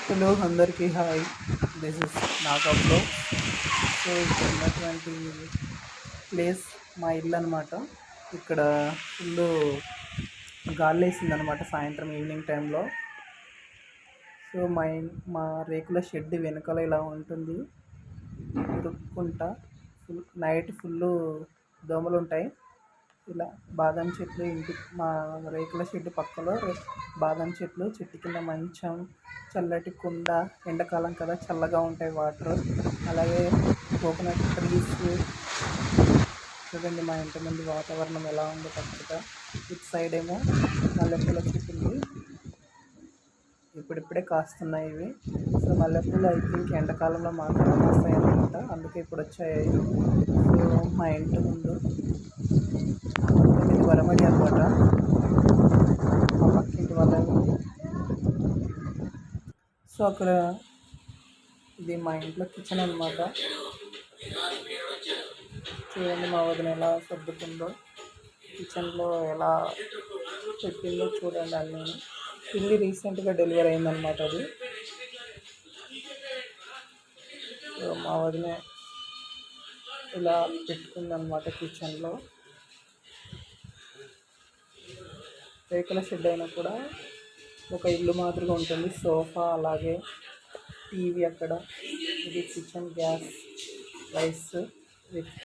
Hello అందరికీ hi. This is నాగబ్లో. So ఇక్కడ ఉన్నటువంటి ప్లేస్ మా ఇల్లు అనమాట. ఇక్కడ ఫుల్ గాలి వేసింది అనమాట సాయంత్రం ఈవినింగ్ టైంలో. సో మా రేకుల షెడ్ వెనకాల ఇలా ఉంటుంది. ఉరుక్కుంటా నైట్ ఫుల్ దోమలు ఉంటాయి. ఇలా బాదం చెట్లు మా రేకుల షెడ్ పక్కలో బాదం చెట్లు, చెట్టు కింద మంచం, చల్లటి కుండ, ఎండాకాలం కదా చల్లగా ఉంటాయి వాటర్. అలాగే కోకోనట్ ట్రీస్. చూడండి మా ఇంటి ముందు వాతావరణం ఎలా ఉందో పచ్చగా. ఇటు సైడ్ ఏమో మల్లెపూల చెట్టు ఉంది, ఇప్పుడిప్పుడే కాస్తున్నాయి ఇవి. సో మల్లెపూలు ఐ థింక్ ఎండాకాలంలో మాత్రమే కాస్తాయి అనమాట, అందుకే ఇప్పుడు వచ్చాయి. సో మా ఇంటి ముందు ఇది వరమడి అనమాట, మా పక్కింటి వాళ్ళని. సో అక్కడ ఇది మా ఇంట్లో కిచెన్ అనమాట. చూడండి మా వదిన ఎలా సర్దుకుందో, కిచెన్లో ఎలా పెట్టిందో చూడండి. అన్నీ పిల్లి రీసెంట్గా డెలివరీ అయిందనమాట అది. సో మా వదిన ఇలా పెట్టుకుందనమాట కిచెన్లో. రేకుల షెడ్ అయినా కూడా ఒక ఇల్లు మాదిరిగా ఉంటుంది. సోఫా, అలాగే టీవీ అక్కడ. ఇది కిచెన్, గ్యాస్, రైస్ విత్